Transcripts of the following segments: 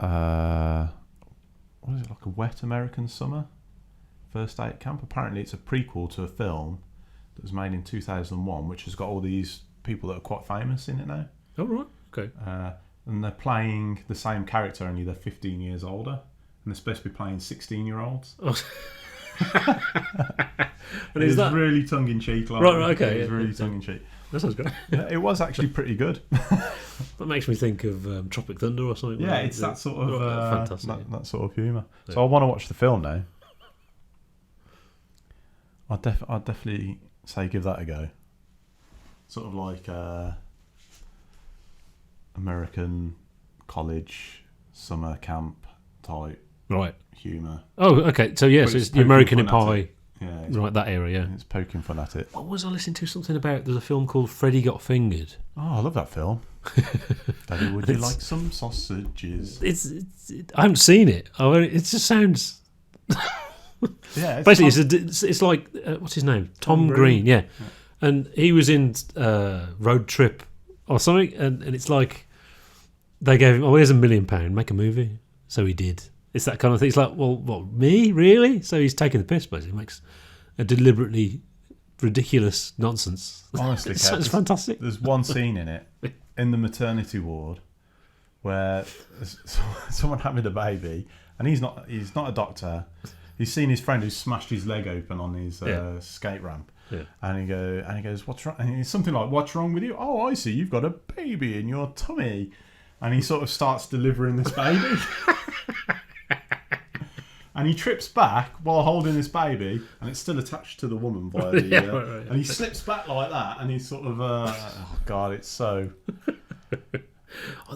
what is it, like a wet American summer? First Day at Camp. Apparently it's a prequel to a film that was made in 2001, which has got all these people that are quite famous in it now. Oh, right. Okay. And they're playing the same character, only they're 15 years older. And they're supposed to be playing 16-year-olds. Oh. And it's really tongue-in-cheek. Like, right, okay. It was really tongue-in-cheek. That sounds great. Yeah, it was actually pretty good. That makes me think of Tropic Thunder or something. Yeah, it's that sort of fantastic. That sort of humour. Yeah. So I want to watch the film now. I'd definitely say give that a go. Sort of like American college summer camp type humour. Oh, okay. So yes, it's the American Pie. Yeah, right, that era. Yeah, it's poking fun at it. What was I listening to? Something about there's a film called Freddy Got Fingered. Oh, I love that film. Daddy, would you like some sausages? I haven't seen it. It just sounds. Yeah, basically, it's like what's his name? Tom Green. Yeah, and he was in Road Trip or something, and it's like they gave him, here's £1 million, make a movie. So he did. It's that kind of thing. It's like, well, what, me? Really? So he's taking the piss, basically. He makes a deliberately ridiculous nonsense. Honestly, it's fantastic. There's one scene in it, in the maternity ward, where someone having a baby, and he's not a doctor. He's seen his friend who's smashed his leg open on his skate ramp. Yeah. And he goes, what's wrong? And it's something like, what's wrong with you? Oh, I see, you've got a baby in your tummy. And he sort of starts delivering this baby. And he trips back while holding this baby, and it's still attached to the woman via the... right. And he slips back like that, and he's sort of... oh, God, it's so... It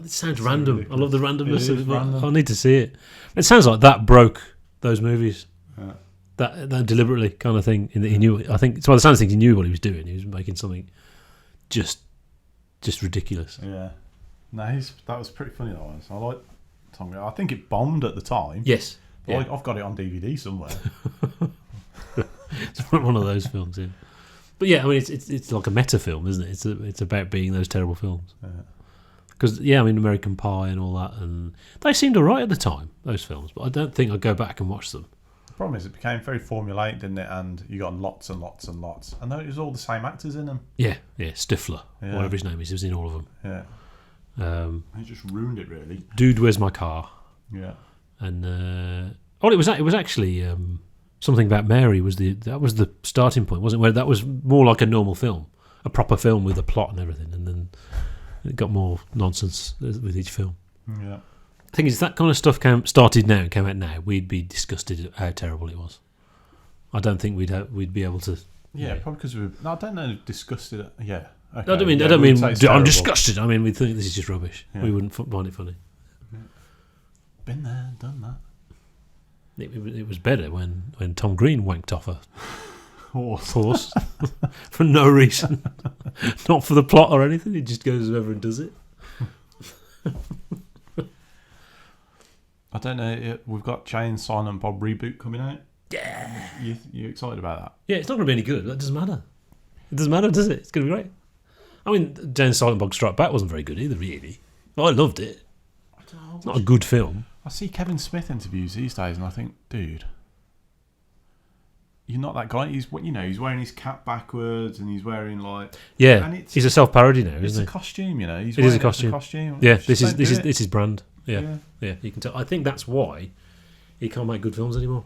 sounds random. Ridiculous. I love the randomness of it. Random. I need to see it. It sounds like that broke those movies. Yeah. That deliberately kind of thing. He knew. I think it's one of the sounds things he knew what he was doing. He was making something just ridiculous. Yeah. No, that was pretty funny. That was. I like Tom. I think it bombed at the time. Yes. Yeah. I've got it on DVD somewhere. It's one of those films, yeah. But yeah, I mean, it's like a meta film, isn't it? It's about being those terrible films. Because American Pie and all that, and they seemed alright at the time, those films. But I don't think I'd go back and watch them. The problem is, it became very formulaic, didn't it? And you got lots and lots and lots, and it was all the same actors in them. Yeah, Stifler, whatever his name is, he was in all of them. Yeah. He just ruined it, really. Dude, Where's My Car? Yeah. And it was actually Something About Mary that was the starting point, wasn't it? Where that was more like a normal film, a proper film with a plot and everything, and then it got more nonsense with each film. Yeah. The thing is, that kind of stuff came out now, we'd be disgusted at how terrible it was. I don't think we'd be able to. Yeah, probably because I don't know, disgusted. Yeah. Okay. I don't mean I'm disgusted. I mean, we think this is just rubbish. Yeah. We wouldn't find it funny. Been there, done that. It was better when Tom Green wanked off a horse for no reason, not for the plot or anything. He just goes over and does it. I don't know. We've got Jay and Silent Bob reboot coming out. Yeah, you excited about that? Yeah, it's not going to be any good. That doesn't matter. It doesn't matter, does it? It's going to be great. I mean, Jay and Silent Bob Strike Back wasn't very good either, really. I loved it. It's not a good film. I see Kevin Smith interviews these days, and I think, dude, you're not that guy. He's wearing his cap backwards, and he's wearing he's a self-parody now, isn't he? It's a costume, It is a costume. Yeah, this is his brand. Yeah, you can tell. I think that's why he can't make good films anymore.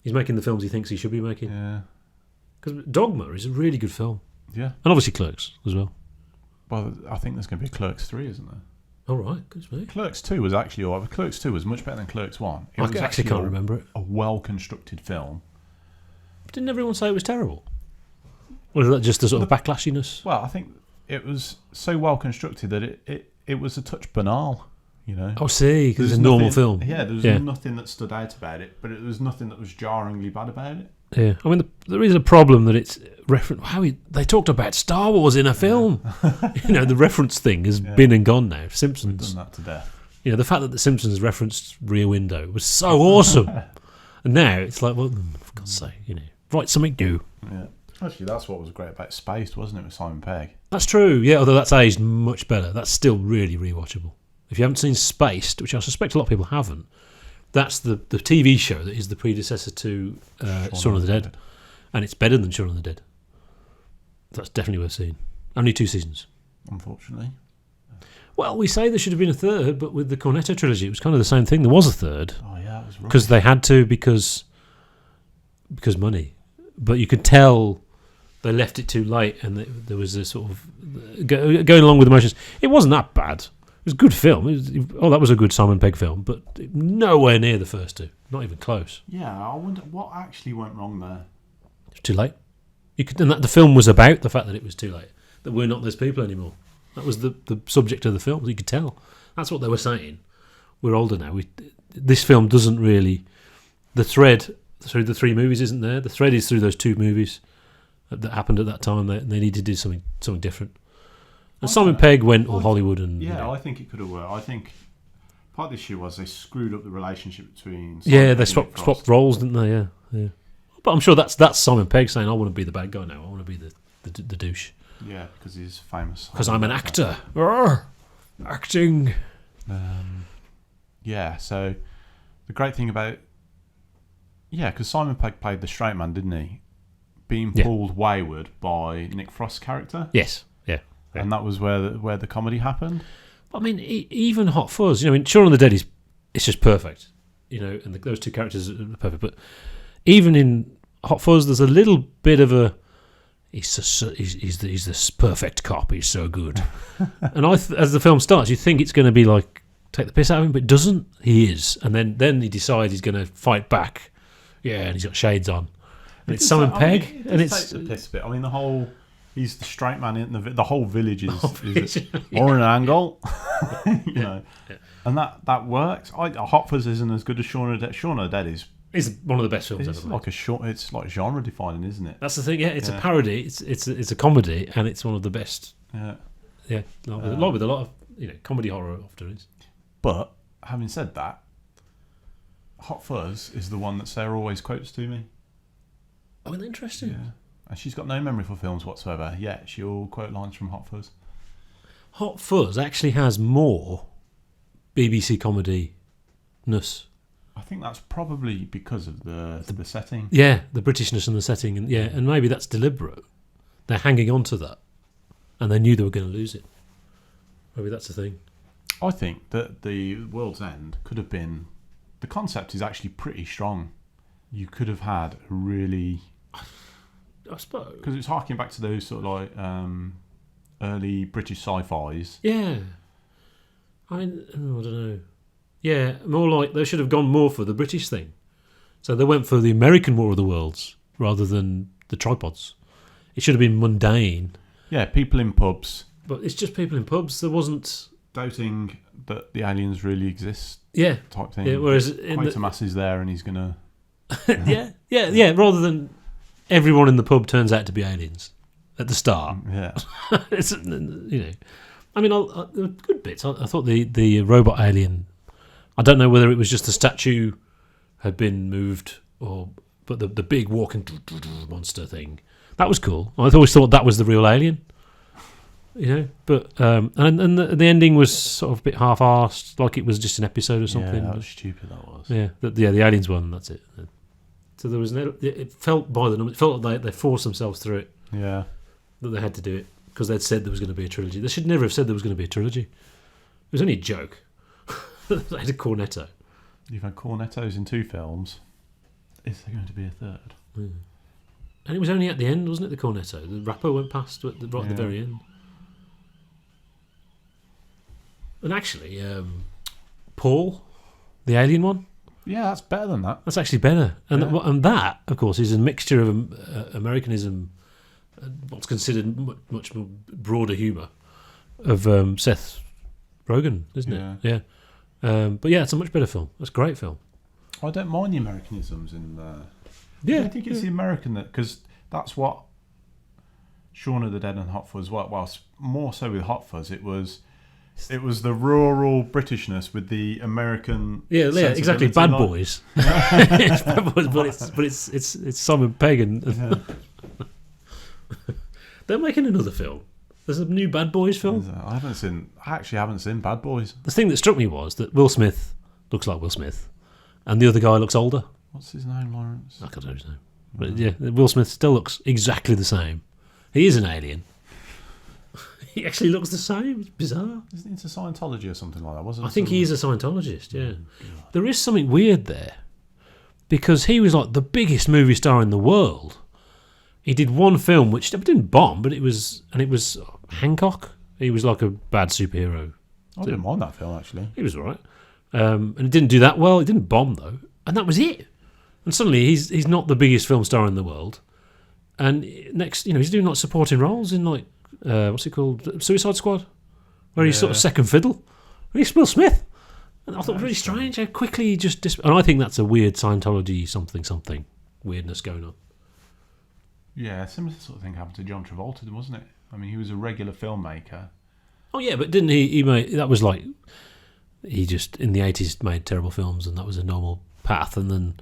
He's making the films he thinks he should be making. Yeah, because Dogma is a really good film. Yeah, and obviously Clerks as well. Well, I think there's going to be Clerks 3, isn't there? Oh, right, good for me. Clerks 2 was actually all right. Clerks 2 was much better than Clerks 1. I actually can't remember it. A well-constructed film. Didn't everyone say it was terrible? Or is that just the sort of backlashiness? Well, I think it was so well-constructed that it was a touch banal, you know. Oh, see, because it's a normal film. Yeah, there was nothing that stood out about it, but there was nothing that was jarringly bad about it. Yeah, I mean, there is a problem that it's they talked about Star Wars in a film. The reference thing has been and gone now. Simpsons. We've done that to death. The fact that the Simpsons referenced Rear Window was so awesome. And now it's like, well, for God's sake, write something new. Yeah. Actually, that's what was great about Spaced, wasn't it, with Simon Pegg? That's true, yeah, although that's aged much better. That's still really rewatchable. if you haven't seen Spaced, which I suspect a lot of people haven't, that's the TV show that is the predecessor to Shaun of the Dead. And it's better than Shaun of the Dead. That's definitely worth seeing. Only 2 seasons. Unfortunately. Well, we say there should have been a third, but with the Cornetto trilogy, it was kind of the same thing. There was a third. Oh, yeah, it was rough. Because they had to, because money. But you could tell they left it too late, and there was a sort of going along with the motions. It wasn't that bad. It was a good film. That was a good Simon Pegg film, but nowhere near the first 2. Not even close. Yeah, I wonder what actually went wrong there. It was too late. And the film was about the fact that it was too late. That we're not those people anymore. That was the subject of the film. You could tell. That's what they were saying. We're older now. This film doesn't really... The thread through the 3 movies isn't there. The thread is through those 2 movies that happened at that time. They needed to do something different. And Simon Pegg went all Hollywood and... Yeah, I think it could have worked. I think part of the issue was they screwed up the relationship between... They swapped roles, didn't they? Yeah. But I'm sure that's Simon Pegg saying, I want to be the bad guy now. I want to be the douche. Yeah, because he's famous. Because I'm an actor. Acting. Yeah, so the great thing about... Yeah, because Simon Pegg played the straight man, didn't he? Being pulled wayward by Nick Frost's character. Yes, yeah. And that was where the comedy happened. I mean, even Hot Fuzz, Shaun of the Dead it's just perfect. And those 2 characters are perfect. But even in Hot Fuzz, there's a little bit of a... He's this perfect cop. He's so good. And as the film starts, you think it's going to be like take the piss out of him, but it doesn't. He is, and then he decides he's going to fight back. Yeah, and he's got shades on. And it's Simon Pegg, and it's take the piss bit. I mean, he's the straight man in the whole village is or an angle, Yeah. And that works. Hot Fuzz isn't as good as Shaun of the Dead. Shaun of the Dead is. It's one of the best films ever made. It's like genre defining, isn't it? That's the thing. Yeah, it's a parody. It's a comedy, and it's one of the best. Yeah. With a lot of comedy horror often is. But having said that, Hot Fuzz is the one that Sarah always quotes to me. Oh, interesting. Yeah, and she's got no memory for films whatsoever. Yet she'll quote lines from Hot Fuzz. Hot Fuzz actually has more BBC comedy-ness. I think that's probably because of the setting. Yeah, the Britishness and the setting, and maybe that's deliberate. They're hanging on to that, and they knew they were going to lose it. Maybe that's the thing. I think that the World's End could have been... The concept is actually pretty strong. You could have had a really... I suppose. Because it's harking back to those sort of like early British sci-fis. Yeah. I mean, I don't know. Yeah, more like they should have gone more for the British thing. So they went for the American War of the Worlds rather than the tripods. It should have been mundane. Yeah, people in pubs. But it's just people in pubs. There wasn't... Doubting that the aliens really exist. Yeah. Type thing. Yeah, whereas Quatermass is there and he's going to... yeah. Rather than everyone in the pub turns out to be aliens at the start. Yeah. It's, I mean, there were good bits. I thought the robot alien... I don't know whether it was just the statue had been moved but the big walking monster thing, that was cool. I always thought that was the real alien. But and the ending was sort of a bit half-arsed, like it was just an episode or something. Yeah, that was stupid. That was. Yeah, the aliens one. That's it. So there was it felt by the number. It felt like they forced themselves through it. Yeah, that they had to do it because they'd said there was going to be a trilogy. They should never have said there was going to be a trilogy. It was only a joke. They had a cornetto. You've had cornettos in 2 films. Is there going to be a third? Mm. And it was only at the end, wasn't it? The cornetto. The rapper went past right at the very end. And actually, Paul, the alien one. Yeah, that's better than that. That's actually better. And that, of course, is a mixture of Americanism, what's considered much more broader humour, of Seth Rogen, isn't it? Yeah. But yeah, it's a much better film. It's a great film. I don't mind the Americanisms in there. Yeah. I think it's the American that... Because that's what Shaun of the Dead and Hot Fuzz... Well, more so with Hot Fuzz, it was the rural Britishness with the American. Yeah, exactly. Bad Boys. It's Bad Boys, but it's Simon Pegg and they're making another film. There's a new Bad Boys film. I actually haven't seen Bad Boys. The thing that struck me was that Will Smith looks like Will Smith, and the other guy looks older. What's his name, Lawrence? I can't know his name. But yeah, Will Smith still looks exactly the same. He is an alien. He actually looks the same. It's bizarre. Isn't he into Scientology or something like that? I think he is a Scientologist, yeah. There is something weird there. Because he was like the biggest movie star in the world. He did one film which didn't bomb, but it was Hancock. He was like a bad superhero. I didn't mind that film, actually. He was all right. And it didn't do that well. It didn't bomb, though. And that was it. And suddenly he's not the biggest film star in the world. And next, he's doing like supporting roles in like, what's it called? Suicide Squad? Where he's sort of second fiddle. And he's Will Smith. And I thought it was really strange how quickly he just... and I think that's a weird Scientology something weirdness going on. Yeah, similar sort of thing happened to John Travolta, wasn't it? I mean, he was a regular filmmaker. Oh, yeah, but didn't he made... That was like... He just, in the 80s, made terrible films, and that was a normal path. And then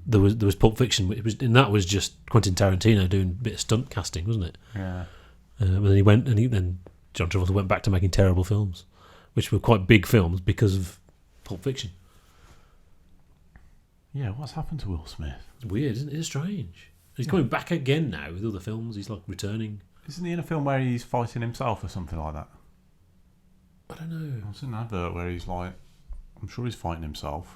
there was Pulp Fiction, and that was just Quentin Tarantino doing a bit of stunt casting, wasn't it? Yeah. But then then John Travolta went back to making terrible films, which were quite big films because of Pulp Fiction. Yeah, what's happened to Will Smith? It's weird, isn't it? It's strange. He's coming back again now with other films. He's like returning. Isn't he in a film where he's fighting himself or something like that? I don't know. I've seen an advert where he's like, I'm sure he's fighting himself.